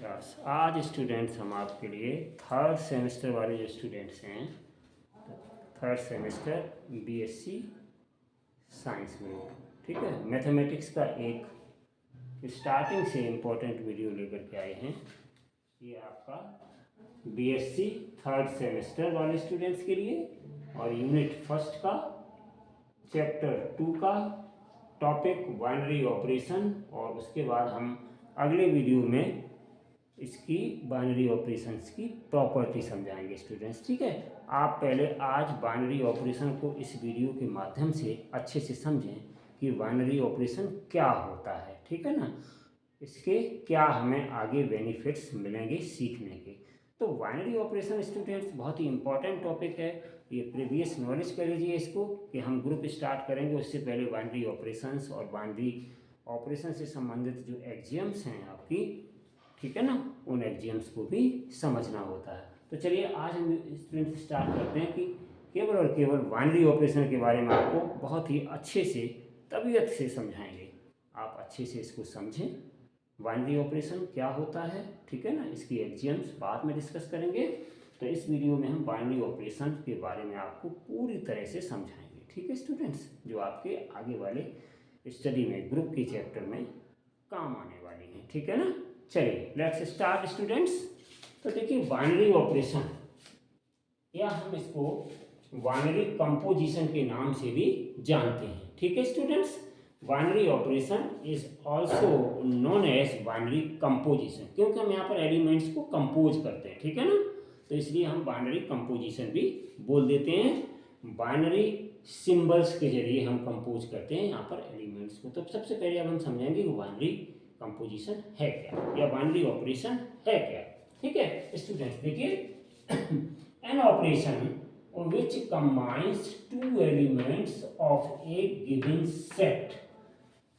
Yes, आज students हम आपके लिए थर्ड सेमेस्टर वाले जो स्टूडेंट्स हैं, third semester BSc science group, ठीक है, मैथमेटिक्स का एक स्टार्टिंग से इम्पोर्टेंट वीडियो लेकर के आए हैं। ये आपका बीएससी थर्ड सेमेस्टर वाले स्टूडेंट्स के लिए और यूनिट फर्स्ट का चैप्टर 2 का टॉपिक बाइनरी ऑपरेशन, और उसके बाद हम अगले वीडियो में इसकी बाइनरी ऑपरेशंस की प्रॉपर्टी समझाएंगे स्टूडेंट्स। ठीक है, आप पहले आज बाइनरी ऑपरेशन को इस वीडियो के माध्यम से अच्छे से समझें कि बाइनरी ऑपरेशन क्या होता है, ठीक है ना, इसके क्या हमें आगे बेनिफिट्स मिलेंगे सीखने के। तो बाइनरी ऑपरेशन स्टूडेंट्स बहुत ही इंपॉर्टेंट टॉपिक है, ये प्रीवियस नॉलेज कर लीजिए इसको कि हम ग्रुप स्टार्ट करेंगे उससे पहले बाइनरी ऑपरेशंस और बाइनरी ऑपरेशन से संबंधित जो एक्सियम्स हैं आपकी, ठीक है ना, उन एक्सियम्स को भी समझना होता है। तो चलिए आज हम स्टूडेंट स्टार्ट करते हैं कि केवल और केवल बाइनरी ऑपरेशन के बारे में आपको बहुत ही अच्छे से तबीयत से समझाएंगे। आप अच्छे से इसको समझें, बाइनरी ऑपरेशन क्या होता है, ठीक है ना, इसकी एक्सियम्स बाद में डिस्कस करेंगे। तो इस वीडियो में हम बाइनरी ऑपरेशन के बारे में आपको पूरी तरह से समझाएंगे, ठीक है स्टूडेंट्स, जो आपके आगे वाले स्टडी में ग्रुप के चैप्टर में काम आने वाली हैं, ठीक है ना। चलिए लेट्स स्टार्ट स्टूडेंट्स। तो देखिए बाइनरी ऑपरेशन, या हम इसको बाइनरी कंपोजिशन के नाम से भी जानते हैं, ठीक है students. Binary operation is also known as binary composition, क्योंकि हम यहाँ पर एलिमेंट्स को कंपोज करते हैं, ठीक है ना, तो इसलिए हम बाइनरी कंपोजिशन भी बोल देते हैं। बाइनरी सिंबल्स के जरिए हम कंपोज करते हैं यहाँ पर एलिमेंट्स को। तो सबसे पहले अब हम समझेंगे कि बाइनरी कंपोजिशन है क्या या बाइनरी ऑपरेशन है क्या, ठीक है स्टूडेंट्स। देखिए an operation which combines two elements of a given set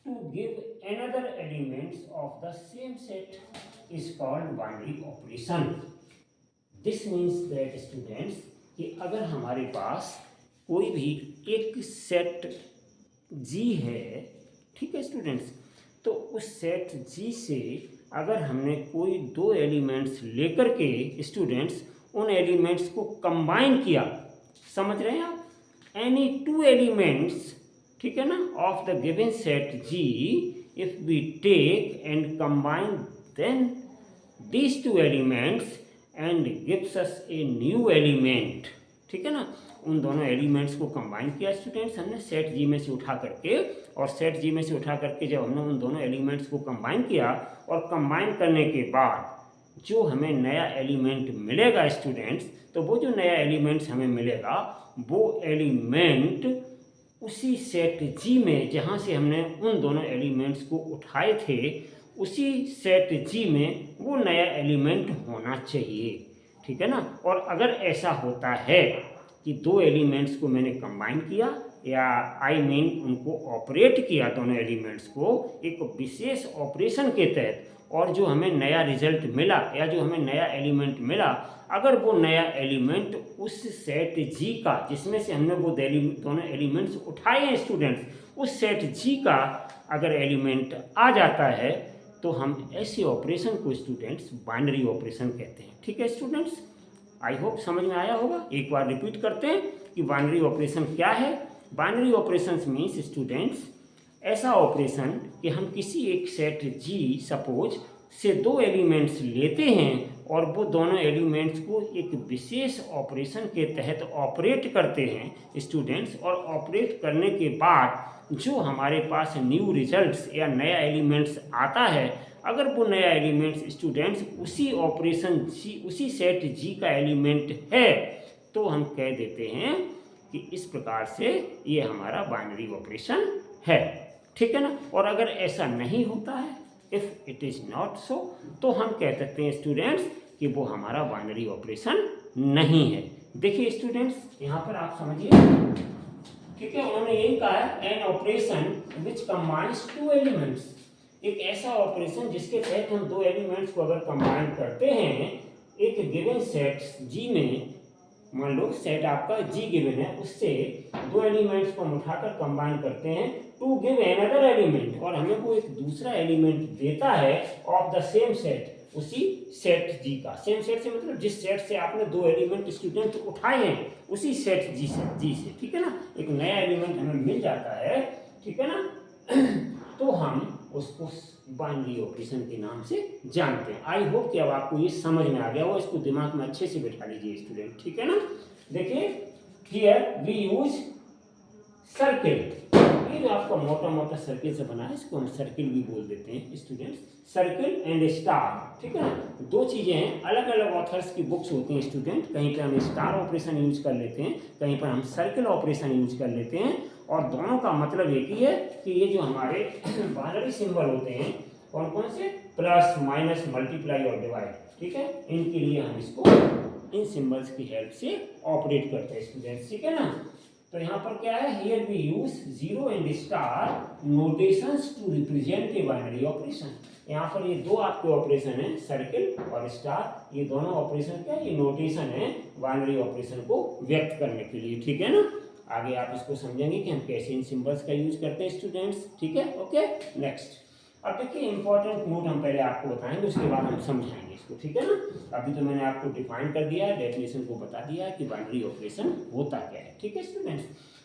to give another elements of the same set is called binary operation. This means that students कि अगर हमारे पास कोई भी एक सेट G है, ठीक है स्टूडेंट्स, तो उस सेट G से अगर हमने कोई दो एलिमेंट्स लेकर के स्टूडेंट्स उन एलिमेंट्स को कंबाइन किया, समझ रहे हैं आप, एनी टू एलिमेंट्स, ठीक है ना, of the given set G if we take and combine then these two elements and gives us a new element, ठीक है ना, उन दोनों एलिमेंट्स को कंबाइन किया स्टूडेंट्स हमने सेट G में से उठा करके, और सेट G में से उठा करके जब हमने उन दोनों एलिमेंट्स को कंबाइन किया और कंबाइन करने के बाद जो हमें नया एलिमेंट मिलेगा स्टूडेंट्स, तो वो जो नया एलिमेंट्स हमें मिलेगा वो एलिमेंट उसी सेट G में जहाँ से हमने उन दोनों एलिमेंट्स को उठाए थे उसी सेट G में वो नया एलिमेंट होना चाहिए, ठीक है ना। और अगर ऐसा होता है कि दो एलिमेंट्स को मैंने कंबाइन किया या उनको ऑपरेट किया दोनों एलिमेंट्स को एक विशेष ऑपरेशन के तहत, और जो हमें नया रिजल्ट मिला या जो हमें नया एलिमेंट मिला, अगर वो नया एलिमेंट उस सेट G का जिसमें से हमने वो दोनों एलिमेंट्स उठाए हैं स्टूडेंट्स, उस सेट G का अगर एलिमेंट आ जाता है तो हम ऐसे ऑपरेशन को स्टूडेंट्स बाइनरी ऑपरेशन कहते हैं, ठीक है स्टूडेंट्स। आई होप समझ में आया होगा। एक बार रिपीट करते हैं कि बाइनरी ऑपरेशन क्या है। बाइनरी ऑपरेशन मीन्स स्टूडेंट्स ऐसा ऑपरेशन कि हम किसी एक सेट G सपोज से दो एलिमेंट्स लेते हैं और वो दोनों एलिमेंट्स को एक विशेष ऑपरेशन के तहत ऑपरेट करते हैं स्टूडेंट्स, और ऑपरेट करने के बाद जो हमारे पास न्यू रिजल्ट्स या नया एलिमेंट्स आता है, अगर वो नया एलिमेंट्स स्टूडेंट्स उसी ऑपरेशन G उसी सेट G का एलिमेंट है तो हम कह देते हैं कि इस प्रकार से ये हमारा बाइनरी ऑपरेशन है, ठीक है ना। और अगर ऐसा नहीं होता है, if it is not so, तो हम कह सकते हैं स्टूडेंट्स कि वो हमारा बाइनरी ऑपरेशन नहीं है। देखिए स्टूडेंट्स यहाँ पर आप समझिए, ठीक है, उन्होंने यही कहा है an operation which combines two elements, एक ऐसा ऑपरेशन जिसके तहत हम दो एलिमेंट्स को अगर कंबाइन करते हैं एक गिवन सेट G में, मान लो सेट आपका G गिवन है, उससे दो एलिमेंट्स को हम उठाकर कंबाइन करते हैं टू गिव अनदर एलिमेंट, और हमें वो एक दूसरा एलिमेंट देता है ऑफ द सेम सेट, उसी सेट जी का। सेम सेट से मतलब जिस सेट से आपने दो एलिमेंट स्टूडेंट उठाए हैं उसी सेट जी से, ठीक है ना। एक नया एलिमेंट हमें मिल जाता है, ठीक है ना, तो हम उसको बाइनरी ऑपरेशन के नाम से जानते हैं। आई होप कि अब आपको ये समझ में आ गया हो, इसको दिमाग में अच्छे से बैठा लीजिए स्टूडेंट, ठीक है ना। देखिए हियर वी यूज सर्किल, ये जो आपका मोटा मोटा सर्किल से बना है इसको हम सर्किल भी बोल देते हैं स्टूडेंट्स, सर्किल एंड स्टार, ठीक है ना। दो चीजें हैं, अलग अलग ऑथर्स की बुक्स होती हैं स्टूडेंट, कहीं पे हम स्टार ऑपरेशन यूज कर लेते हैं, कहीं पर हम सर्किल ऑपरेशन यूज कर लेते हैं, और दोनों का मतलब एक ही है कि ये जो हमारे बाइनरी सिंबल होते हैं कौन कौन से, प्लस माइनस मल्टीप्लाई और डिवाइड, ठीक है, इनके लिए हम इसको इन सिंबल्स की हेल्प से ऑपरेट करते हैं स्टूडेंट्स, ठीक है ना। तो यहाँ पर क्या है, here we use zero and star notations to represent a binary operation. यहाँ पर ये दो आपके ऑपरेशन है, सर्किल और स्टार, ये दोनों ऑपरेशन क्या है, ये नोटेशन है बाइनरी ऑपरेशन को व्यक्त करने के लिए, ठीक है ना। आगे आप इसको समझेंगे कि हम कैसे इन सिंबल्स का यूज करते हैं स्टूडेंट्स, ठीक है। ओके नेक्स्ट, अब देखिए इंपॉर्टेंट नोट हम पहले आपको बताएंगे, उसके बाद हम समझाएंगे इसको, ठीक है ना। अभी तो मैंने आपको डिफाइन कर दिया है, डेफिनेशन को बता दिया है कि बाइनरी ऑपरेशन होता क्या है, ठीक है स्टूडेंट्स।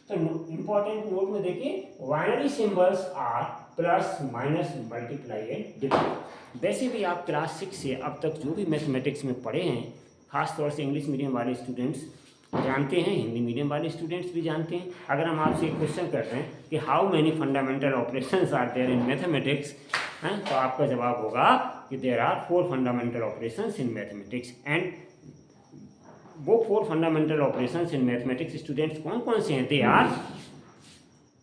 तो इंपॉर्टेंट नोट में देखिए, binary symbols are plus minus multiply and divide. वैसे भी आप क्लास 6 से अब तक जो भी मैथमेटिक्स में पढ़े हैं, खासतौर से इंग्लिश मीडियम वाले स्टूडेंट्स जानते हैं, हिंदी मीडियम वाले स्टूडेंट्स भी जानते हैं। अगर हम आपसे एक क्वेश्चन करते हैं कि how many fundamental operations are there in mathematics, तो आपका जवाब होगा कि there are 4 fundamental operations in mathematics. And वो 4 fundamental operations in mathematics students कौन कौन से हैं, they are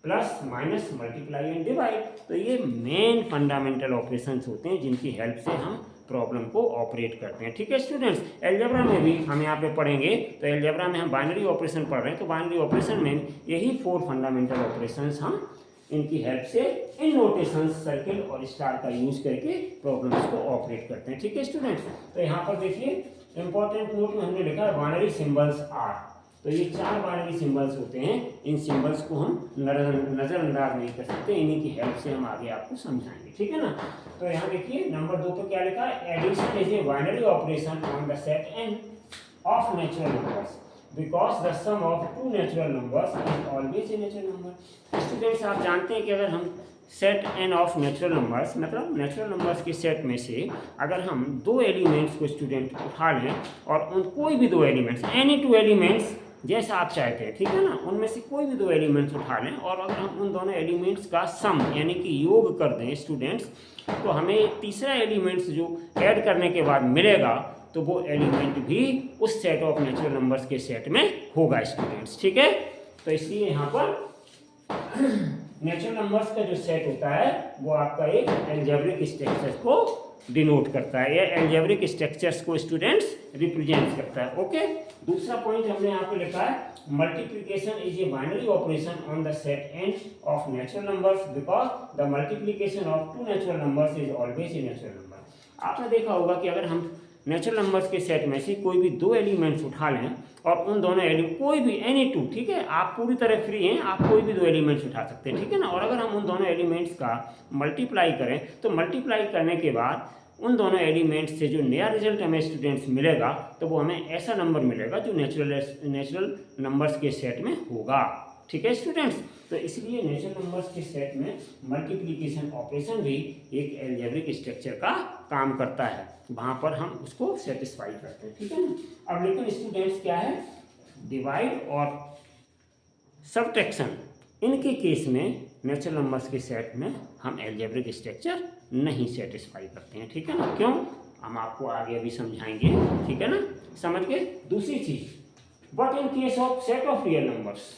plus minus multiply and divide. तो ये मेन फंडामेंटल ऑपरेशंस होते हैं जिनकी हेल्प से हम प्रॉब्लम को ऑपरेट करते हैं, ठीक है स्टूडेंट्स। एलजेब्रा में भी हम यहाँ पे पढ़ेंगे, तो एलजेब्रा में हम बाइनरी ऑपरेशन पढ़ रहे हैं, तो बाइनरी ऑपरेशन में यही 4 फंडामेंटल ऑपरेशंस हम इनकी हेल्प से इन नोटेशंस सर्किल और स्टार का यूज करके प्रॉब्लम्स को ऑपरेट करते हैं, ठीक है स्टूडेंट्स। तो यहाँ पर देखिए इंपॉर्टेंट नोट में हमने लिखा है बाइनरी सिंबल्स आर, तो ये 4 बाइनरी सिंबल्स होते हैं, इन सिंबल्स को हम नज़रअंदाज नहीं कर सकते, इन्हीं की हेल्प से हम आगे आपको समझाएंगे, ठीक है ना। तो यहाँ देखिए नंबर 2 पर क्या लिखा है, addition is a binary operation on the set N of natural numbers because the sum of 2 natural numbers is always a natural number. Students आप जानते हैं कि अगर हम set N of natural numbers, मतलब नेचुरल नंबर्स के set में से अगर हम 2 एलिमेंट्स को स्टूडेंट उठा लें और उन कोई भी 2 एलिमेंट्स, एनी 2 एलिमेंट्स जैसा आप चाहते हैं, ठीक है ना, उनमें से कोई भी 2 एलिमेंट्स उठा लें और अगर हम उन दोनों एलिमेंट्स का सम यानी कि योग कर दें स्टूडेंट्स, तो हमें तीसरा एलिमेंट्स जो ऐड करने के बाद मिलेगा, तो वो एलिमेंट भी उस सेट ऑफ नेचुरल नंबर्स के सेट में होगा स्टूडेंट्स, ठीक है। तो इसलिए यहाँ पर नेचुरल नंबर्स का जो सेट होता है वो आपका एक एल्जेब्रिक स्ट्रक्चर को डिनोट करता है, या एल्जेब्रिक स्ट्रक्चर्स को स्टूडेंट्स रिप्रेजेंट करता है। ओके, दूसरा पॉइंट हमने यहाँ पे लिखा है, multiplication is a binary operation on the set N of natural numbers because the multiplication of 2 natural numbers is always a natural number. आपने देखा होगा कि अगर हम नेचुरल नंबर्स के सेट में से कोई भी 2 एलिमेंट्स उठा लें और उन दोनों एलिमेंट कोई भी एनी 2, ठीक है, आप पूरी तरह फ्री हैं, आप कोई भी 2 एलिमेंट्स उठा सकते हैं, ठीक है ना। और अगर हम उन दोनों एलिमेंट्स का मल्टीप्लाई करें, तो मल्टीप्लाई करने के बाद उन दोनों एलिमेंट्स से जो नया रिजल्ट हमें स्टूडेंट्स मिलेगा, तो वो हमें ऐसा नंबर मिलेगा जो नेचुरल नंबर्स के सेट में होगा, ठीक है स्टूडेंट्स। तो इसलिए नेचुरल नंबर्स के सेट में मल्टीप्लिकेशन ऑपरेशन भी एक एल्जेब्रिक स्ट्रक्चर का काम करता है, वहाँ पर हम उसको सेटिस्फाई करते हैं, ठीक है ना। अब लेकिन स्टूडेंट्स क्या है, डिवाइड और सब्ट्रैक्शन, इनके केस में नेचुरल नंबर्स के सेट में हम एल्जेब्रिक स्ट्रक्चर नहीं सेटिस्फाई करते हैं, ठीक है ना। क्यों, हम आपको आगे अभी समझाएंगे, ठीक है ना, समझ के। दूसरी चीज, but in case of set of real numbers,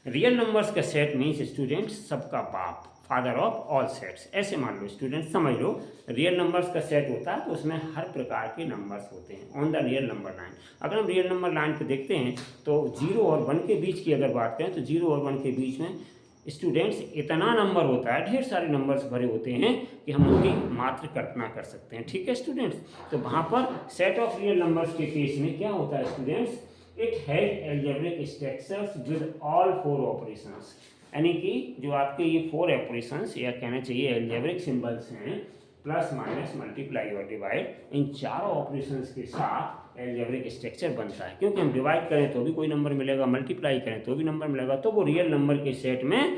real numbers का सेट मीन्स स्टूडेंट्स सबका बाप, फादर ऑफ ऑल सेट्स। ऐसे मान लो स्टूडेंट्स, समझ लो रियल नंबर्स का सेट होता है तो उसमें हर प्रकार के नंबर्स होते हैं on the real number line. अगर हम रियल नंबर लाइन पे देखते हैं तो 0 और 1 के बीच की अगर बात करें तो 0 और 1 के बीच में स्टूडेंट्स इतना नंबर होता है, ढेर सारे नंबर्स भरे होते हैं कि हम उनकी मात्र कल्पना कर सकते हैं, ठीक है स्टूडेंट्स। तो वहाँ पर सेट ऑफ रियल नंबर्स के केस में क्या होता है students, it has algebraic structures with all 4 operations, यानी कि जो आपके ये 4 ऑपरेशंस या कहना चाहिए एल्जेब्रिक सिंबल्स हैं, प्लस माइनस मल्टीप्लाई और डिवाइड, इन चारों ऑपरेशंस के साथ एल्जेब्रिक स्ट्रक्चर बनता है। क्योंकि हम डिवाइड करें तो भी कोई नंबर मिलेगा, मल्टीप्लाई करें तो भी नंबर मिलेगा, तो वो रियल नंबर के सेट में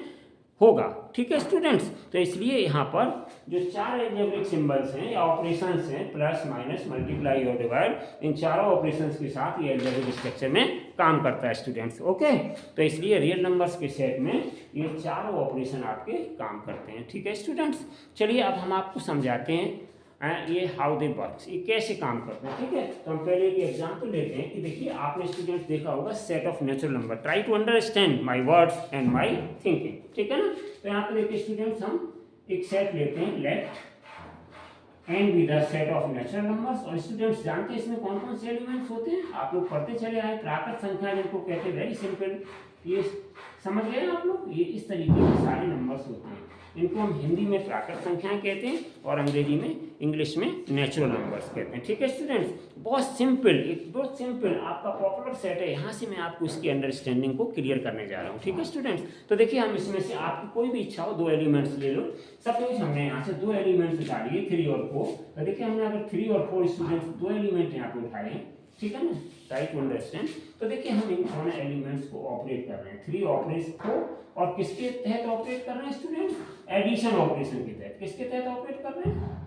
होगा। ठीक है स्टूडेंट्स, तो इसलिए यहाँ पर जो चार एल्जेब्रिक सिंबल्स हैं या ऑपरेशंस हैं, प्लस माइनस मल्टीप्लाई और डिवाइड, इन चारों ऑपरेशंस के साथ ये एल्जेब्रिक स्ट्रक्चर में काम करता है स्टूडेंट्स। ओके, तो इसलिए रियल नंबर्स के सेट में ये चारों ऑपरेशन आपके काम करते हैं। ठीक है स्टूडेंट्स, चलिए अब हम आपको समझाते हैं ये हाउ दे वर्क्स, ये कैसे काम करते हैं। ठीक है, तो हम पहले एक एग्जांपल लेते हैं कि देखिए आपने स्टूडेंट्स देखा होगा set of natural number, try to understand my words and my thinking. ठीक है ना, तो यहाँ पे देखिए स्टूडेंट्स हम एक सेट लेते हैं, let N be the set of natural numbers. और स्टूडेंट्स जानते हैं इसमें कौन कौन से एलिमेंट्स होते हैं, आप लोग पढ़ते चले आए, प्राकृत संख्या जिनको कहते हैं, वेरी सिंपल, ये समझ गए आप लोग, ये इस तरीके के सारे नंबर्स होते हैं, इनको हम हिंदी में प्राकृत संख्याएं कहते हैं और अंग्रेजी में, इंग्लिश में नेचुरल नंबर्स कहते हैं। ठीक है स्टूडेंट्स, बहुत सिंपल, एक बहुत सिंपल आपका पॉपुलर सेट है, यहाँ से मैं आपको इसकी अंडरस्टैंडिंग को क्लियर करने जा रहा हूँ। ठीक है स्टूडेंट्स, तो देखिए हम इसमें से आपकी कोई भी इच्छा हो, दो एलिमेंट्स ले लो। सपोज हमने यहाँ से दो एलिमेंट्स निकालिए 3 और 4, तो देखिए हमने अगर 3 और 4 स्टूडेंट्स दो एलिमेंट यहाँ पे उठाए हैं, ठीक है ना, ट्राई टू अंडरस्टैंड। तो देखिए हम इन दोनों एलिमेंट्स को ऑपरेट कर रहे हैं, 3 ऑपरेशन को, और किसके तहत ऑपरेट कर रहे हैं स्टूडेंट, एडिशन ऑपरेशन के तहत। किसके तहत ऑपरेट कर रहे हैं,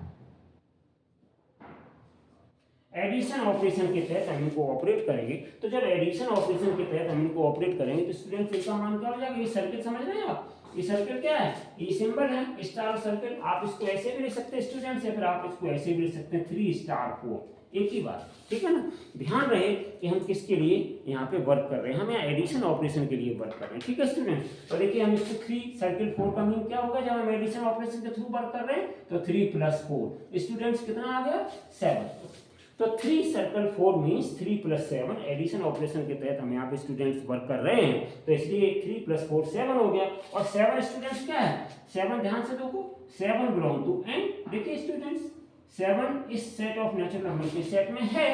एडिशन ऑपरेशन के तहत हम इनको ऑपरेट करेंगे। तो जब एडिशन ऑपरेशन के तहत हम इनको ऑपरेट करेंगे तो स्टूडेंट इसका मान क्या हो जाएगा, ये सर्किल समझ रहे हैं आप, ये सर्किल क्या है, ये सिंबल है स्टार सर्किल। आप इसको ऐसे भी लिख सकते हैं स्टूडेंट्स, या फिर आप इसको ऐसे भी लिख सकते हैं 3 स्टार 4, एक ही बात। ठीक है ना, ध्यान रहे कि हम किसके लिए यहाँ पे वर्क कर रहे हैं, हम यहाँ एडिशन ऑपरेशन के लिए वर्क कर रहे हैं। ठीक है स्टूडेंट, तो देखिए हम इसको 3 सर्किल 4 का मीन क्या होगा, जब हम एडिशन ऑपरेशन के थ्रू वर्क कर रहे हैं तो 3 + 4 स्टूडेंट्स कितना आ गया, 7। तो 3 सर्कल 4 मीन्स 3 + 7, एडिशन ऑपरेशन के तहत हम यहाँ पे स्टूडेंट्स वर्क कर रहे हैं, तो इसलिए 3 + 4 7 हो गया। और 7 स्टूडेंट्स क्या है, 7 ध्यान से देखो, 7 बिलोंग टू एन। देखिए स्टूडेंट्स 7 इस सेट ऑफ नेचुरल नंबर के सेट में है।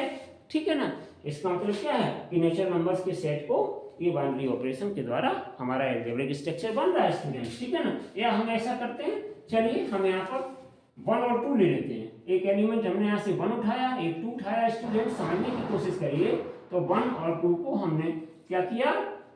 ठीक है ना, इसका मतलब क्या है कि नेचुरल नंबर्स के सेट को ये बाइनरी ऑपरेशन के द्वारा हमारा एल्जेब्रिक स्ट्रक्चर बन रहा है स्टूडेंट्स। ठीक है ना, या हम ऐसा करते हैं, चलिए हम यहाँ पर 1 और 2 ले लेते हैं। एक एलिमेंट हमने यहाँ से 1 उठाया, एक 2 उठाया, स्टूडेंट समझने की कोशिश करिए। तो 1 और 2 को हमने क्या किया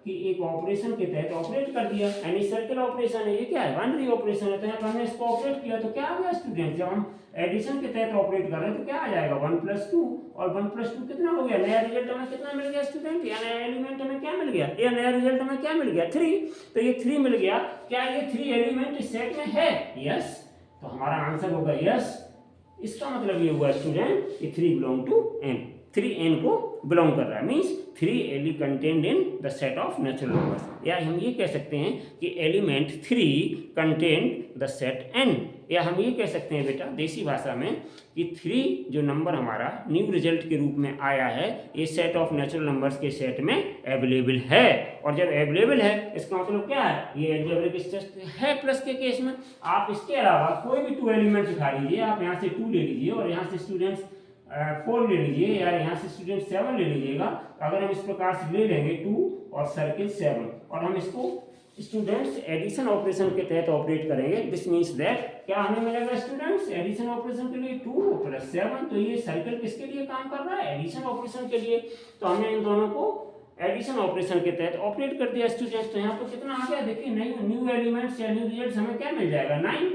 कि एक ऑपरेशन के तहत ऑपरेट कर दिया, यानी सर्किल ऑपरेशन है, ये क्या है, बाइनरी ऑपरेशन है। तो यहाँ पर हमने इसको ऑपरेट किया तो क्या आ गया स्टूडेंट, जब हम एडिशन के तहत ऑपरेट कर रहे हैं तो क्या आ जाएगा, 1 + 2, और 1 + 2 कितना हो गया, नया रिजल्ट हमें कितना मिल गया स्टूडेंट, या नया एलिमेंट हमें क्या मिल गया, या नया रिजल्ट हमें क्या मिल गया, 3। तो ये 3 मिल गया। क्या ये 3 एलिमेंट इस सेट में है, यस, तो हमारा आंसर होगा यस। इसका मतलब ये हुआ स्टूडेंट कि 3 बिलोंग टू n, 3 n को बिलोंग कर रहा है, मीन्स 3 एली contained in the set of natural numbers. या हम ये कह सकते हैं कि element 3 contained the set n, या हम ये कह सकते हैं बेटा देसी भाषा में कि 3 जो नंबर हमारा न्यू रिजल्ट के रूप में आया है, ये सेट ऑफ नेचुरल नंबर्स के सेट में अवेलेबल है। और जब अवेलेबल है इसका मतलब क्या है, ये एल्जेब्रिक स्ट्रक्चर है प्लस के केस में। आप इसके अलावा कोई भी 2 एलिमेंट्स उठा लीजिए, आप यहाँ से 2 ले लीजिए और यहाँ से स्टूडेंट्स 4 ले लीजिए, या यहाँ से स्टूडेंट 7 ले लीजिएगा। अगर हम इस प्रकार से ले लेंगे 2 और सर्किल 7, और हम इसको स्टूडेंट्स एडिशन ऑपरेशन के तहत ऑपरेट करेंगे, दिस मीन्स दैट क्या हमें मिलेगा स्टूडेंट्स, एडिशन ऑपरेशन के लिए 2 + 7, तो ये सर्किल किसके लिए काम कर रहा है, एडिशन ऑपरेशन के लिए। तो हमने इन दोनों को एडिशन ऑपरेशन के तहत ऑपरेट कर दिया स्टूडेंट्स। तो यहाँ पर कितना आ गया, देखिए न्यू एलिमेंट्स या न्यू रिजल्ट्स हमें क्या मिल जाएगा, 9।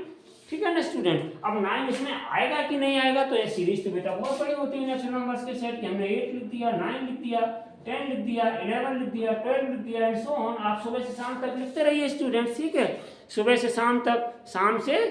ठीक है ना स्टूडेंट, अब 9 इसमें आएगा कि नहीं आएगा, तो ये सीरीज तो बेटा बहुत बड़ी होती है नेचुरल नंबर्स के सेट की। हमने 8 लिख दिया, 9 लिख दिया, 10 लिख दिया, 11 लिख दिया, 12 लिख दिया, एंड सो ऑन। आप सुबह से शाम तक लिखते रहिए स्टूडेंट्स, ठीक है, सुबह से शाम तक, शाम से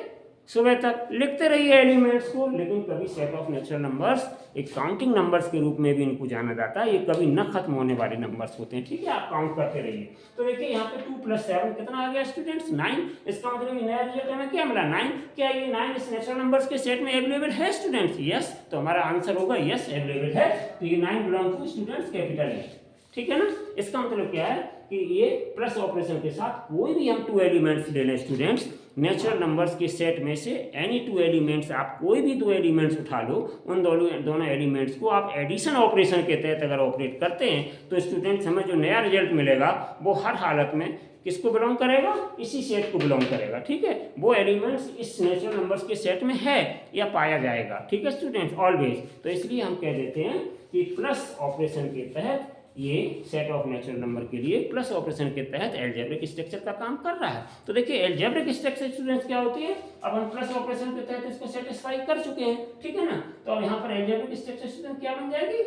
सुबह तक लिखते रहिए एलिमेंट्स को। लेकिन कभी सेट ऑफ नेचुरल नंबर्स एक काउंटिंग नंबर्स के रूप में भी इनको जाना जाता है, ये कभी न खत्म होने वाले नंबर्स होते हैं। ठीक है, आप काउंट करते रहिए। तो देखिए यहाँ पे 2 + 7 कितना आ गया स्टूडेंट्स, 9। इसका मतलब नया रिजल्ट हमें क्या मिला, 9। क्या ये 9 इस नेचुरल नंबर्स के सेट में अवेलेबल है स्टूडेंट्स, यस। तो हमारा आंसर होगा यस, अवेलेबल है। तो ये 9 बिलोंग टू स्टूडेंट्स कैपिटल है। ठीक है ना, इसका मतलब क्या है कि ये प्लस ऑपरेशन के साथ कोई भी हम 2 एलिमेंट्स ले लें स्टूडेंट्स, नेचुरल नंबर्स के सेट में से एनी टू एलिमेंट्स, आप कोई भी दो एलिमेंट्स उठा लो, उन दोनों एलिमेंट्स को आप एडिशन ऑपरेशन के तहत अगर ऑपरेट करते हैं तो स्टूडेंट्स हमें जो नया रिजल्ट मिलेगा वो हर हालत में किसको बिलोंग करेगा, इसी सेट को बिलोंग करेगा। ठीक है, वो एलिमेंट्स इस नेचुरल नंबर्स के सेट में है या पाया जाएगा। ठीक है स्टूडेंट्स, ऑलवेज। तो इसलिए हम कह देते हैं कि प्लस ऑपरेशन के तहत ये सेट ऑफ नेचुरल नंबर के लिए प्लस ऑपरेशन के तहत एल्जेब्रिक स्ट्रक्चर का काम कर रहा है। तो देखिए एल्जेब्रिक स्ट्रक्चर स्टूडेंट्स क्या होती है, अब हम प्लस ऑपरेशन के तहत इसको सेटिस्फाई कर चुके हैं। ठीक है ना, तो अब यहाँ पर एल्जेब्रिक स्ट्रक्चर स्टूडेंट क्या बन जाएगी,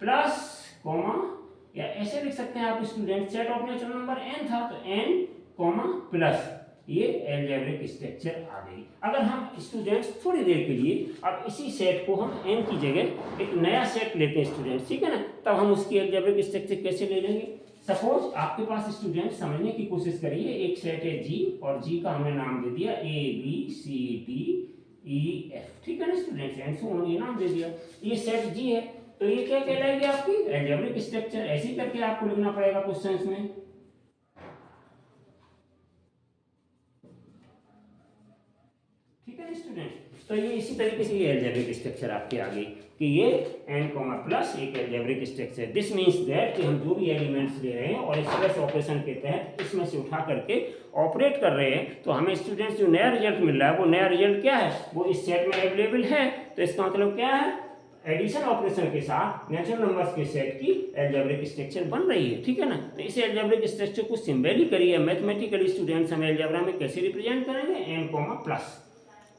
प्लस कॉमा, या ऐसे लिख सकते हैं आप student, set of natural number n था तो n कॉमा प्लस, ये एल्जेब्रिक स्ट्रक्चर आ गई। अगर हम स्टूडेंट्स थोड़ी देर के लिए अब इसी सेट को हम n की जगह एक नया सेट लेते हैं स्टूडेंट्स, ठीक है ना, तब हम उसकी एल्जेब्रिक स्ट्रक्चर कैसे ले लेंगे। सपोज आपके पास स्टूडेंट समझने की कोशिश करिए, एक सेट है G और G का हमने नाम दे दिया A B C D E F, ठीक है ना स्टूडेंट्स, एंड सो ऑन, ये नाम दे दिया, ये सेट G है। तो ये क्या कहलाएगी आपकी एल्जेब्रिक स्ट्रक्चर। ऐसे ही करके आपको लिखना पड़ेगा क्वेश्चंस में। ठीक है स्टूडेंट, तो ये इसी तरीके से ये एल्जेब्रिक स्ट्रक्चर आपके आ गई कि ये n कॉमा प्लस एक algebraic structure. This means that कि हम जो भी एलिमेंट्स ले रहे हैं और इस प्लस ऑपरेशन के तहत इसमें से उठा करके ऑपरेट कर रहे हैं, तो हमें स्टूडेंट्स जो नया रिजल्ट मिल रहा है वो नया रिजल्ट क्या है, वो इस सेट में अवेलेबल है। तो इसका मतलब क्या है, एडिशन ऑपरेशन के साथ नेचुरल नंबर्स के सेट की एल्जेब्रिक स्ट्रक्चर बन रही है। ठीक है ना, तो इस एल्जेब्रिक स्ट्रक्चर को सिंबॉलिकली या मैथमेटिकली स्टूडेंट्स हम एल्जेब्रा में कैसे रिप्रेजेंट करेंगे, n कॉमा प्लस।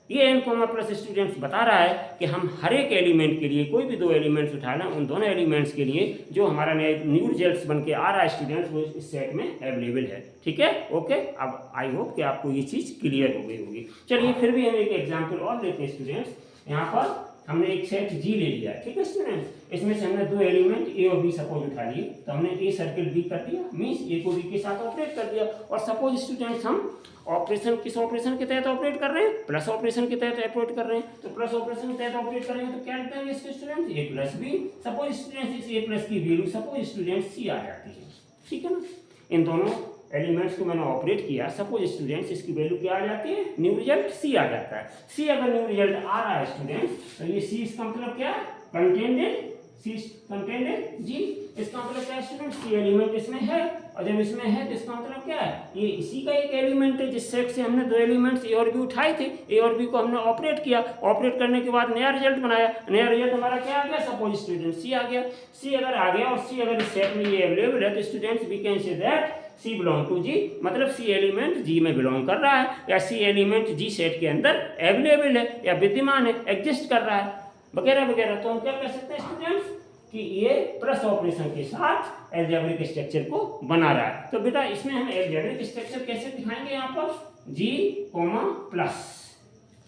ये n कॉमा प्लस स्टूडेंट्स बता रहा है कि हम हर एक एलिमेंट के लिए कोई भी दो एलिमेंट्स उठा लें, उन दोनों एलिमेंट्स के लिए जो हमारा न्यू रिजल्ट्स बन के आ रहा है स्टूडेंट्स, वो इस सेट में अवेलेबल है। ठीक है, ओके। अब आई होप कि आपको ये चीज़ क्लियर हो गई होगी। चलिए फिर भी हम एक एग्जाम्पल और लेते हैं स्टूडेंट्स। यहाँ पर हमने एक सेट G ले लिया, ठीक है स्टूडेंट्स, इसमें से हमने दो एलिमेंट A और B सपोज उठा लिए, तो हमने A सर्किल B कर दिया, मीन्स A को B के साथ ऑपरेट कर दिया। और सपोज स्टूडेंट्स हम ऑपरेशन किस ऑपरेशन के तहत ऑपरेट कर रहे हैं, प्लस ऑपरेशन के तहत ऑपरेट कर रहे हैं। तो प्लस ऑपरेशन के तहत ऑपरेट करेंगे तो क्या लिखते हैं इसके students, A plus B। Suppose students इस A प्लस की वैल्यू सपोज स्टूडेंट्स C आ जाती है। ठीक है ना, इन दोनों एलिमेंट्स को मैंने ऑपरेट किया, सपोज स्टूडेंट्स इसकी वैल्यू क्या आ जाती है, न्यू रिजल्ट C आ जाता है। C अगर न्यू रिजल्ट आ रहा है स्टूडेंट्स, तो ये C इसका मतलब क्या है, कंटेंड C कंटेंड G। इसका मतलब क्या है स्टूडेंट्स, C एलिमेंट इसमें है, और जब इसमें है तो इसका मतलब क्या है, ये इसी का एक एलिमेंट है जिस सेट से हमने दो एलिमेंट्स A और B उठाए थे। A और B को हमने ऑपरेट किया, ऑपरेट करने के बाद नया रिजल्ट बनाया, नया रिजल्ट हमारा क्या आ गया, सपोज स्टूडेंट C आ गया। C अगर आ गया और C अगर इस सेट में ये अवेलेबल है तो students we can say that C belong to G, मतलब C एलिमेंट G में बिलोंग कर रहा है, या C एलिमेंट G सेट के अंदर अवेलेबल है या विद्यमान है, एग्जिस्ट कर रहा है, वगैरह वगैरह। तो हम क्या कह सकते हैं स्टूडेंट्स कि ये प्लस ऑपरेशन के साथ एल्जेब्रिक स्ट्रक्चर को बना रहा है। तो बेटा इसमें हम एल्जेब्रिक स्ट्रक्चर कैसे दिखाएंगे, यहाँ पर G कॉमा प्लस,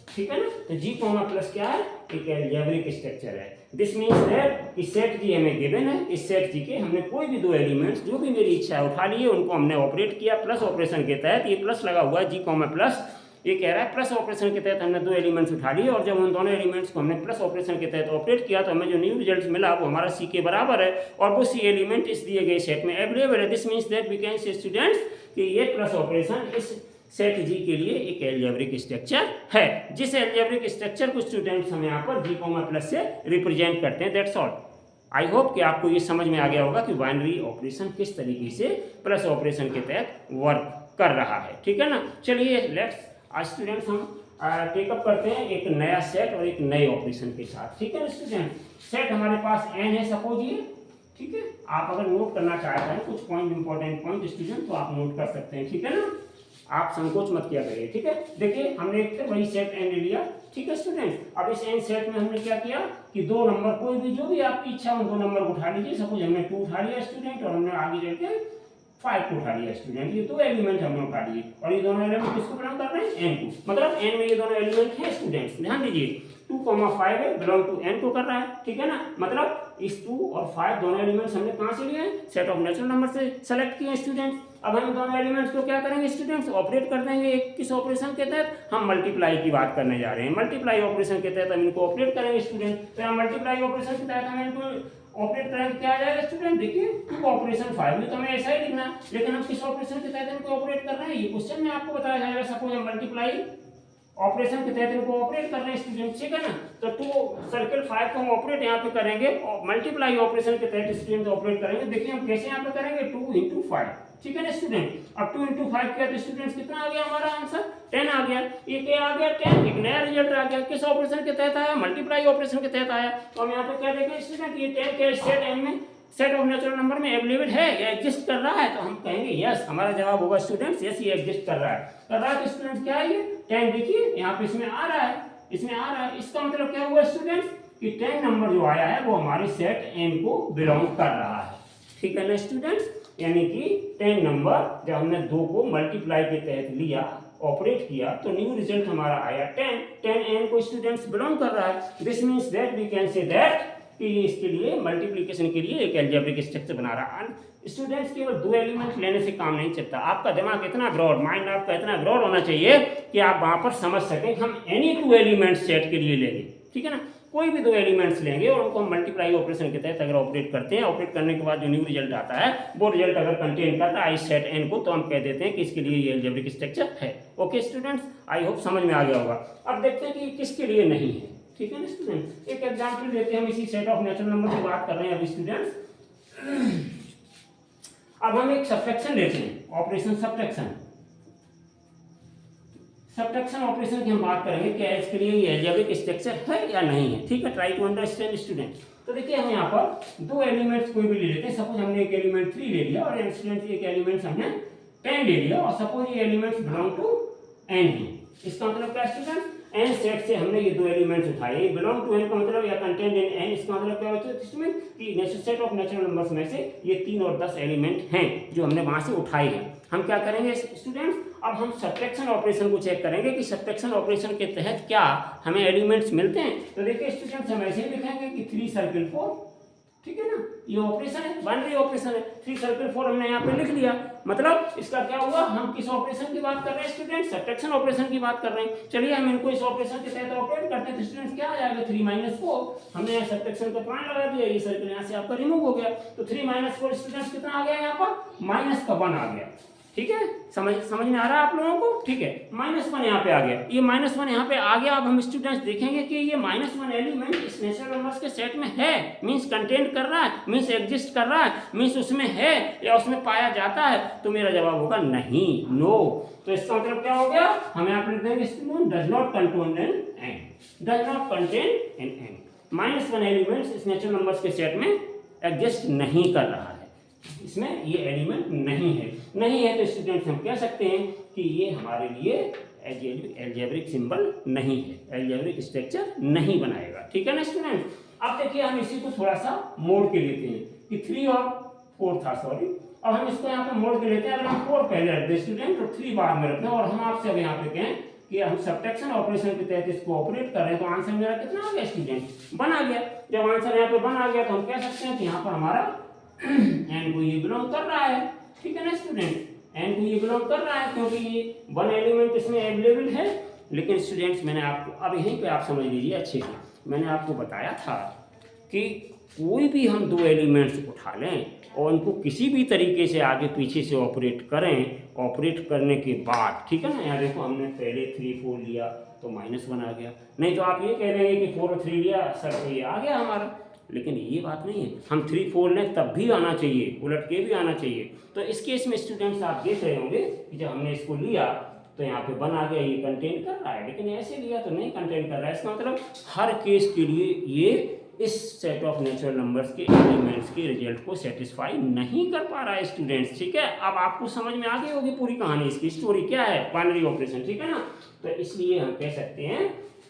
ठीक है ना। तो G कॉमा प्लस क्या है, एक एल्जेब्रिक स्ट्रक्चर है। दिस मीन्स दैट इस सेट G हमें गिवन है, इस सेट G के हमने कोई भी दो एलिमेंट्स जो भी मेरी इच्छा है उठा लिए, उनको हमने ऑपरेट किया प्लस ऑपरेशन के तहत। ये प्लस लगा हुआ है G कॉमा प्लस, ये कह रहा है प्लस ऑपरेशन के तहत हमने दो एलिमेंट्स उठा लिए, और जब उन दोनों एलिमेंट्स को हमने प्लस ऑपरेशन के तहत ऑपरेट किया तो हमें जो न्यू रिजल्ट मिला वो हमारा C के बराबर है, और वो C एलिमेंट इस दिए गए सेट में अवेलेबल है। This means that we can say students कि ये प्लस ऑपरेशन इस सेट G के लिए एक एल्जेब्रिक स्ट्रक्चर है, जिस एल्जेब्रिक स्ट्रक्चर को स्टूडेंट्स हम यहाँ पर G कॉमा प्लस से रिप्रेजेंट करते हैं। That's all. आई होप कि आपको ये समझ में आ गया होगा कि बाइनरी ऑपरेशन किस तरीके से प्लस ऑपरेशन के तहत वर्क कर रहा है। ठीक है ना, चलिए लेट्स आज स्टूडेंट्स हम टेकअप करते हैं एक नया सेट और एक नए ऑपरेशन के साथ। ठीक है ना स्टूडेंट, सेट हमारे पास n है सपोज ये, ठीक है। आप अगर नोट करना चाहते हैं कुछ पॉइंट इंपॉर्टेंट पॉइंट स्टूडेंट तो आप नोट कर सकते हैं, ठीक है ना, आप संकोच मत किया करिए। ठीक है, देखिए हमने एक वही सेट n ले लिया, ठीक है स्टूडेंट। अब इस n सेट में हमने क्या किया कि दो नंबर, कोई भी जो भी आपकी इच्छा उन दो नंबर को उठा लीजिए। सपोज हमने 2 उठा लिया स्टूडेंट, और हमने आगे चल के 5 को उठा लिया स्टूडेंट। ये दो एलिमेंट हमने उठा लिए, और ये दोनों एलिमेंट किसको बिलोंग कर रहे हैं, n को, मतलब n में ये दोनों एलिमेंट हैं स्टूडेंट्स। ध्यान दीजिए 2,5 है, बिलोंग टू n को कर रहा है, ठीक है ना। मतलब इस 2 और 5 दोनों एलिमेंट्स हमने कहाँ से लिए हैं, सेट ऑफ नेचुरल नंबर से सेलेक्ट किए स्टूडेंट्स। अब हम दोनों एलिमेंट्स को क्या करेंगे स्टूडेंट्स, ऑपरेट कर देंगे। एक किस ऑपरेशन के तहत, हम मल्टीप्लाई की बात करने जा रहे हैं। मल्टीप्लाई ऑपरेशन के तहत हम इनको ऑपरेट करेंगे स्टूडेंट। तो यहाँ मल्टीप्लाई ऑपरेशन के तहत हम इनको ऑपरेट करेंगे क्या आ जाएगा स्टूडेंट, देखिए 2 ऑपरेशन 5 में तो हमें ऐसा ही लिखना है, लेकिन हम किस ऑपरेशन के तहत इनको ऑपरेट कर रहे हैं ये क्वेश्चन में आपको बताया जाएगा। सपोज हम मल्टीप्लाई ऑपरेशन के तहत इनको ऑपरेट कर रहे हैं स्टूडेंट, ठीक है ना। तो 2 सर्किल 5 को हम ऑपरेट यहाँ पे करेंगे और मल्टीप्लाई ऑपरेशन के तहत स्टूडेंट ऑपरेट करेंगे। देखिए हम कैसे यहाँ पे करेंगे, 2 into 5, ठीक है ना स्टूडेंट। अब 2 into 5 किया तो स्टूडेंट्स कितना आ गया हमारा आंसर, 10 आ गया। ये क्या आ गया 10, एक नया रिजल्ट आ गया। किस ऑपरेशन के तहत आया, मल्टीप्लाई ऑपरेशन के तहत आया। तो हम यहाँ पे क्या देखेंगे स्टूडेंट, ये 10 के सेट एन में सेट ऑफ नेचुरल नंबर में अवेलेबल है या एग्जिस्ट कर रहा है, तो हम कहेंगे यस। हमारा जवाब होगा स्टूडेंट्स यस, ये एग्जिस्ट कर रहा है। कर रहा है तो स्टूडेंट्स क्या है ये 10, देखिए यहाँ पे इसमें आ रहा है, इसमें आ रहा है। इसका मतलब क्या हुआ स्टूडेंट्स कि 10 नंबर जो आया है वो हमारे सेट एन को बिलोंग कर रहा है, ठीक है ना स्टूडेंट्स। यानी कि 10 नंबर जब हमने 2 को मल्टीप्लाई के तहत लिया, ऑपरेट किया, तो न्यू रिजल्ट हमारा आया 10। 10 एन को स्टूडेंट्स बिलोंग कर रहा है। This means that we can say that कि इसके लिए मल्टीप्लिकेशन के लिए एक अलजेब्रिक स्ट्रक्चर बना रहा है। स्टूडेंट्स केवल 2 एलिमेंट लेने से काम नहीं चलता। आपका दिमाग इतना ब्रॉड, माइंड आपका इतना ब्रॉड होना चाहिए कि आप वहां पर समझ सकें हम एनी 2 एलिमेंट सेट के लिए लेंगे, ठीक है ना। कोई भी 2 एलिमेंट्स लेंगे और उनको हम मल्टीप्लाई ऑपरेशन के तहत अगर ऑपरेट करते हैं, ऑपरेट करने के बाद जो न्यू रिजल्ट आता है वो रिजल्ट अगर कंटेन कर रहा है इस सेट एन को, तो हम कह देते हैं कि इसके लिए ये अलजेब्रिक स्ट्रक्चर है। ओके स्टूडेंट्स, आई होप समझ में आ गया होगा। अब देखते हैं कि किसके लिए नहीं है, ठीक है ना स्टूडेंट। एक एग्जांपल लेते हैं, हम इसी सेट ऑफ नेचुरल नंबर की बात कर रहे हैं अभी स्टूडेंट्स। अब हम एक सब्ट्रैक्शन लेते हैं, ऑपरेशन सब्ट्रैक्शन। सब्ट्रैक्शन ऑपरेशन की हम बात करेंगे क्या इसके लिए ये अलजेब्रिक स्ट्रक्चर है या नहीं है, ठीक है। Try to understand student. तो देखिए हम यहाँ पर 2 एलिमेंट्स कोई भी ले लेते हैं। सपोज हमने एक एलिमेंट 3 ले लिया और स्टूडेंट एक एलिमेंट हमने 10 ले लिया और सपोज ये एलिमेंट्स बिलोंग टू n है। इसका मतलब क्या स्टूडेंट, n सेट से हमने ये 2 एलिमेंट्स उठाए, बिलोंग टू n का मतलब या कंटेंट इन n, इसका मतलब क्या होता है इसमें कि सेट ऑफ नेचुरल नंबर्स में से ये 3 और 10 एलिमेंट हैं जो हमने वहां से उठाए हैं। हम क्या करेंगे स्टूडेंट्स, अब हम सब्ट्रैक्शन ऑपरेशन को चेक करेंगे कि सब्ट्रैक्शन ऑपरेशन के तहत क्या हमें एलिमेंट्स मिलते हैं। तो देखिए स्टूडेंट्स हम ऐसे ही लिखेंगे कि 3 सर्किल 4, ठीक है ना, ये ऑपरेशन है, बाइनरी ऑपरेशन है। 3 सर्किल 4 हमने यहाँ पे लिख लिया, मतलब इसका क्या हुआ, हम किस ऑपरेशन की बात कर रहे हैं स्टूडेंट, सब्ट्रैक्शन ऑपरेशन की बात कर रहे हैं। चलिए हम इनको इस ऑपरेशन के तहत ऑपरेट करते हैं तो स्टूडेंट्स क्या आ जाएगा 3 - 4। हमने यहाँ सब्ट्रैक्शन का पॉइंट लगा दिया, ये सर्किल यहाँ से आपका रिमूव हो गया, तो 3 - 4 स्टूडेंट्स कितना आ गया यहाँ पर, -1 आ गया, ठीक है। समझ में आ रहा है आप लोगों को, ठीक है। -1 यहाँ पे आ गया, ये -1 यहाँ पे आ गया। अब हम स्टूडेंट्स देखेंगे कि ये -1 एलिमेंट इस नेचुरल नंबर्स के सेट में है, मींस कंटेंट कर रहा है, मींस एग्जिस्ट कर रहा है, मींस उसमें है या उसमें पाया जाता है। तो मेरा जवाब होगा नहीं, नो। तो इसका मतलब क्या हो गया, हम यहाँ पे लिख देंगे student does not contain in n, does not contain in n। -1 elements इस नेचुरल नंबर्स के सेट में एग्जिस्ट नहीं कर रहा है, इसमें ये एलिमेंट नहीं है। नहीं है तो स्टूडेंट्स हम कह सकते हैं कि ये हमारे लिए अलजेब्रिक सिंबल नहीं है, अलजेब्रिक स्ट्रक्चर नहीं बनाएगा, ठीक है ना स्टूडेंट। अब देखिए हम इसी को थोड़ा सा मोड़ के लेते हैं कि 3 और 4 था, सॉरी। अब हम इसको यहाँ पे मोड़ के लेते हैं। अगर हम 4 पहले रख दें स्टूडेंट तो 3 बाद में रखते हैं, और हम आपसे अब यहाँ पे कहें कि हम सब्ट्रैक्शन ऑपरेशन के तहत इसको ऑपरेट कर रहे हैं, तो आंसर मेरा कितना आ गया स्टूडेंट, 1 आ गया। जब आंसर यहाँ पे 1 आ गया तो हम कह सकते हैं कि यहाँ पर हमारा n को ये बिलोंग कर रहा है, ठीक है ना स्टूडेंट, n को ये बिलोंग कर रहा है क्योंकि ये 1 एलिमेंट इसमें अवेलेबल है। लेकिन स्टूडेंट्स मैंने आपको अब यहीं पे आप समझ लीजिए अच्छे से, मैंने आपको बताया था कि कोई भी हम 2 एलिमेंट्स उठा लें और उनको किसी भी तरीके से आगे पीछे से ऑपरेट करें, ऑपरेट करने के बाद, ठीक है ना, यहाँ देखो हमने पहले 3 4 लिया तो -1 आ गया। नहीं तो आप ये कह देंगे कि 4 और 3 लिया सर तो ये आ गया हमारा, लेकिन ये बात नहीं है। हम 3 4 लें तब भी आना चाहिए, उलट के भी आना चाहिए। तो इस केस में स्टूडेंट्स आप देख रहे होंगे कि जब हमने इसको लिया तो यहाँ पे 1 आ गया, ये कंटेन कर रहा है, लेकिन ऐसे लिया तो नहीं कंटेन कर रहा है। इसका मतलब हर केस के लिए ये इस सेट ऑफ नेचुरल नंबर्स के एलिमेंट्स के रिजल्ट को सेटिस्फाई नहीं कर पा रहा है स्टूडेंट्स, ठीक है। अब आपको समझ में आ गई होगी पूरी कहानी, इसकी स्टोरी क्या है, बाइनरी ऑपरेशन, ठीक है ना। तो इसलिए हम कह सकते हैं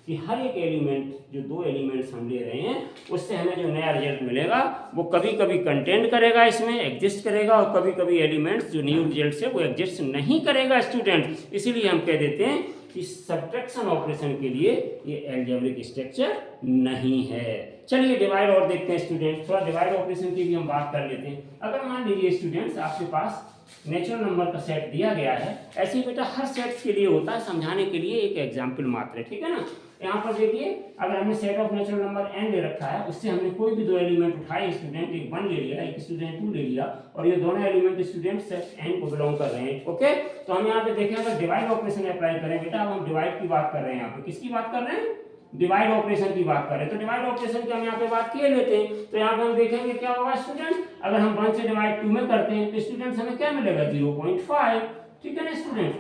कि हर एक एलिमेंट, जो 2 एलिमेंट्स हम ले रहे हैं, उससे हमें जो नया रिजल्ट मिलेगा वो कभी कभी कंटेंट करेगा, इसमें एग्जिस्ट करेगा, और कभी कभी एलिमेंट्स जो न्यू रिजल्ट है वो एग्जिस्ट नहीं करेगा स्टूडेंट। इसीलिए हम कह देते हैं कि सब्ट्रैक्शन ऑपरेशन के लिए ये अलजेब्रिक स्ट्रक्चर नहीं है। चलिए डिवाइड और देखते हैं स्टूडेंट, थोड़ा डिवाइड ऑपरेशन की भी हम बात कर लेते हैं। अगर मान लीजिए स्टूडेंट्स आपके पास नेचुरल नंबर का सेट दिया गया है, ऐसे ही बेटा हर सेट्स के लिए होता है, समझाने के लिए एक एग्जाम्पल मात्र है, ठीक है ना। यहाँ पर देखिए, अगर हमने set of natural number n ले रखा है, उससे हमने कोई भी दो एलिमेंट उठाए स्टूडेंट, एक 1 ले लिया, एक स्टूडेंट 2 ले लिया, और ये दोनों एलिमेंट स्टूडेंट सेट n को बिलोंग कर रहे हैं। ओके, तो हम यहाँ पे देखें, अगर डिवाइड ऑपरेशन अप्लाई करें बेटा, अब हम डिवाइड की बात कर रहे हैं, यहाँ पे किसकी बात कर रहे हैं, डिवाइड ऑपरेशन की बात करें, तो डिवाइड ऑपरेशन की हम यहाँ पे बात किए लेते हैं। तो यहाँ पे हम देखेंगे क्या होगा स्टूडेंट, अगर हम 1 से डिवाइड 2 में करते हैं तो स्टूडेंट्स हमें क्या मिलेगा, 0.5, ठीक है ना स्टूडेंट,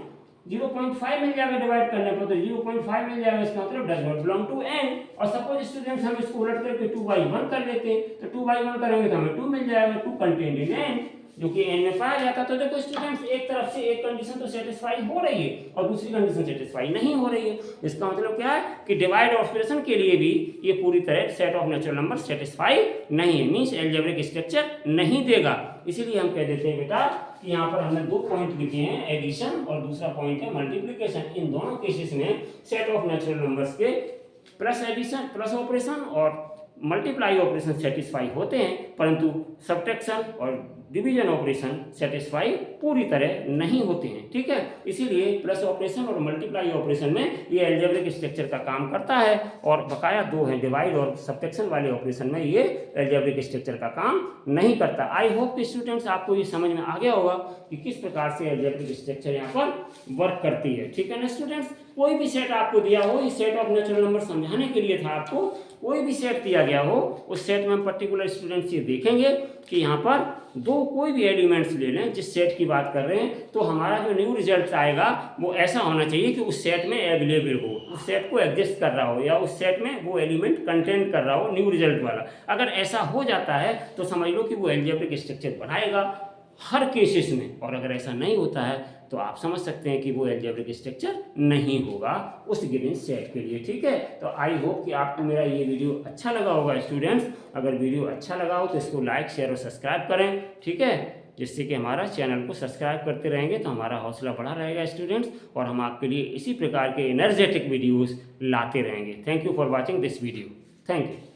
0.5 मिल जाएगा डिवाइड करने पर, तो 0.5 मिल जाएगा, इसका मतलब does not belong to n। और सपोज स्टूडेंट्स हम इसको उलट करके 2/1 कर लेते हैं, तो 2/1 करेंगे तो हमें 2 मिल जाएगा, 2 कंटेन्ड इन n, जो कि n में पाया जाता है। तो देखो स्टूडेंट्स, एक तरफ से एक कंडीशन तो सेटिस्फाई हो रही है और दूसरी कंडीशन सेटिस्फाई नहीं हो रही है। इसका मतलब क्या है कि डिवाइड ऑपरेशन के लिए भी ये पूरी तरह set of natural number satisfy नहीं है, मींस अलजेब्रिक स्ट्रक्चर नहीं देगा। इसीलिए हम कह देते हैं बेटा कि यहाँ पर हमने 2 पॉइंट लिखे हैं, एडिशन और दूसरा पॉइंट है मल्टीप्लिकेशन। इन दोनों केसेस में सेट ऑफ नेचुरल नंबर्स के प्लस एडिशन, प्लस ऑपरेशन और मल्टीप्लाई ऑपरेशन सेटिस्फाई होते हैं, परंतु सब्ट्रैक्शन और डिवीजन ऑपरेशन सेटिस्फाई पूरी तरह नहीं होते हैं, ठीक है। इसीलिए प्लस ऑपरेशन और मल्टीप्लाई ऑपरेशन में ये अलजेब्रिक स्ट्रक्चर का काम करता है, और बकाया 2 है डिवाइड और सब्ट्रैक्शन वाले ऑपरेशन में ये अलजेब्रिक स्ट्रक्चर का काम नहीं करता। आई होप कि स्टूडेंट्स आपको ये समझ में आ गया होगा कि किस प्रकार से अलजेब्रिक स्ट्रक्चर यहाँ पर वर्क करती है, ठीक है ना स्टूडेंट्स। कोई भी सेट आपको दिया हो, इस सेट ऑफ नेचुरल नंबर समझाने के लिए था आपको, कोई भी सेट दिया गया हो, उस सेट में हम पर्टिकुलर स्टूडेंट्स ये देखेंगे कि यहाँ पर दो कोई भी एलिमेंट्स ले लें जिस सेट की बात कर रहे हैं, तो हमारा जो न्यू रिजल्ट आएगा वो ऐसा होना चाहिए कि उस सेट में अवेलेबल हो, उस सेट को एग्जिस्ट कर रहा हो, या उस सेट में वो एलिमेंट कंटेंट कर रहा हो न्यू रिजल्ट वाला। अगर ऐसा हो जाता है तो समझ लो कि वो अलजेब्रिक स्ट्रक्चर बनाएगा हर केसेस में, और अगर ऐसा नहीं होता है तो आप समझ सकते हैं कि वो अलजेब्रिक स्ट्रक्चर नहीं होगा उस गिवन सेट के लिए, ठीक है। तो आई होप कि आपको मेरा ये वीडियो अच्छा लगा होगा स्टूडेंट्स। अगर वीडियो अच्छा लगा हो तो इसको लाइक, शेयर और सब्सक्राइब करें, ठीक है, जिससे कि हमारा चैनल को सब्सक्राइब करते रहेंगे तो हमारा हौसला बढ़ा रहेगा स्टूडेंट्स, और हम आपके लिए इसी प्रकार के एनर्जेटिक वीडियोज़ लाते रहेंगे। Thank you for watching this video, thank you.